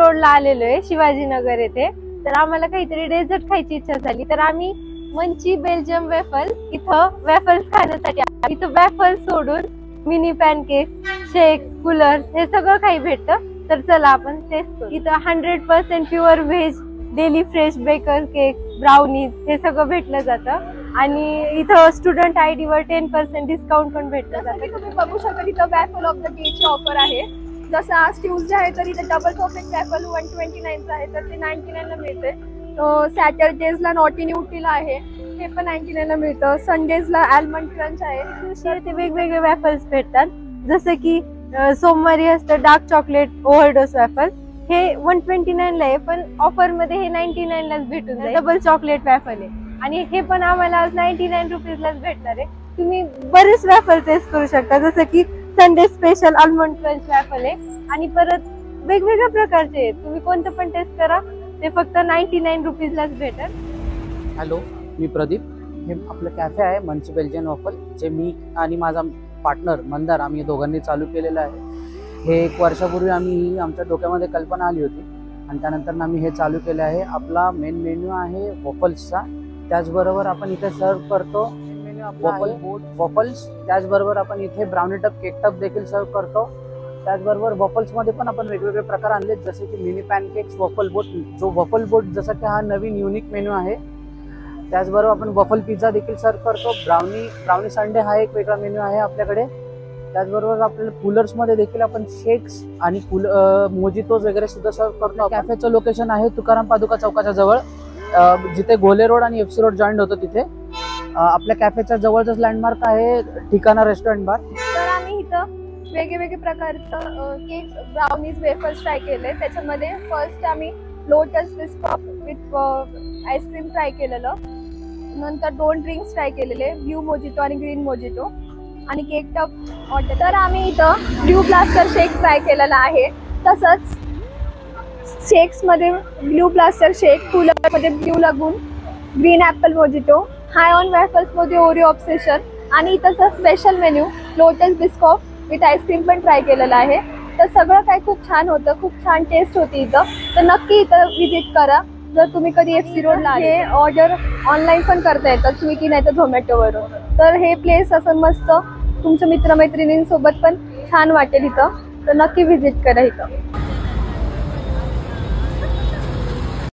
रोडला आलेलो आहे शिवाजीनगर येथे। तर आम्हाला काहीतरी डेझर्ट खायची इच्छा झाली, तर आम्ही मंची बेल्जियम वेफल इथं वेफल्स खाण्यासाठी आलो। इथं वेफल्स सोडून मिनी पॅनकेक, शेक्स, कूलर्स हे सगळं काही भेटतं। तर चला आपण टेस्ट करू। इथं 100% pure veg daily fresh baker cakes, brownies हे सगळं भेटलं जातं आणि इथं स्टुडंट आयडी वर 10% डिस्काउंट पण भेटलं जातं। तुम्ही बघू शकता इथं वॅफल ऑफ द डे ची ऑफर आहे। जसं आज ट्यूजडे आहे तर इथे डबल चॉकलेट वॅफल 129 चं आहे तर ते 99 ला मिळते। सॅटरडेजला नॉटी न्यूटीला आहे, हे पण 99 ला मिळतं। संडेजला आलमंड क्रंच आहे। दिवशी वेगवेगळे वॅफल्स भेटतात, जसं की सोमवारी असतं डार्क चॉकलेट ओव्हरडोस वॅफल, हे 129 ला आहे, पण ऑफर मध्ये हे 99 लाच भेटून जाईल। डबल चॉकलेट वॅफल आहे आणि हे पण आम्हाला आज 99 रुपीज लाच भेटणार आहे। तुम्ही बरेच वॅफल टेस्ट करू शकता, जसं की Sunday special almond crunch waffle आहे आणि परत वेगवेगळ्या प्रकारचे आहेत। तुम्ही कोणतं पण टेस्ट करा, ते फक्त 99 रुपीज लाच भेटेल। हॅलो, मी प्रदीप। हे आपलं कॅफे आहे मंची बेल्जियन वॉफल, जे मी आणि माझा पार्टनर मंदार आम्ही दोघांनी चालू केलेलं आहे। हे 1 वर्षापूर्वी आम्ही आमच्या डोक्यामध्ये कल्पना आली होती आणि त्यानंतर आम्ही हे चालू केले आहे। आपला मेन मेन्यू आहे वॉफल्सचा, त्याचबरोबर आपण इथे सर्व करतो वॉफल्स, त्याचबरोबर आपण इथे ब्राउनी टप केक टप देखील सर्व करतो। त्याचबरोबर वॉफल्स मध्ये पण आपण वेगवेगळे प्रकार आणले, जसे की मिनी पॅनकेक्स, वॉफल बोट, जो वॉफल बोट जसं की हा नवीन युनिक मेन्यू आहे। त्याचबरोबर आपण वॉफल पिझ्झा देखील सर्व करतो। ब्राउनी संडे हा एक वेगळा मेन्यू आहे आपल्याकडे। त्याचबरोबर आपल्याला कूलर्स मध्ये देखील आपण शेक्स आणि मोजितोज वगैरे सुद्धा सर्व करतो। कॅफेचं लोकेशन आहे तुकाराम पादुका चौकाच्या जवळ, जिथे गोले रोड आणि एफसी रोड जॉईंट होतो तिथे। आपल्या कॅफेच्या जवळच लँडमार्क आहे ठिकाणा रेस्टॉरंट बार। तर आम्ही इथं वेगवेगळे प्रकारचं केक्स, ब्राउनीज, वेफर्स ट्राय केले। त्याच्यामध्ये फर्स्ट आम्ही lotus Biscoff with ice cream try केलेलं, नंतर 2 ड्रिंक्स ट्राय केलेले, ब्लू मोजितो आणि ग्रीन मोजितो आणि केक टप ऑर्डर। तर आम्ही इथं ब्लू ब्लास्टर शेक ट्राय केलेला आहे। तसंच शेक्स मध्ये ब्लू ब्लास्टर शेक, कूलर मध्ये blue lagoon, green apple mojito, high on waffles मध्ये ओरिओ ऑब्सेशन आणि इथंचा special menu Lotus Biscoff with ice cream पण ट्राय केलेला आहे। तर सगळं काय खूप छान होतं, खूप छान टेस्ट होती इथं। तर नक्की इथं विजिट करा जर तुम्ही कधी एफसी रोडला आले। हे ऑर्डर ऑनलाईन पण करता येतं, स्विगी नाही तर झोमॅटोवरून। तर हे प्लेस असं मस्त तुमच्या मित्रमैत्रिणींसोबत पण छान वाटेल इथं, तर नक्की विजिट करा इथं।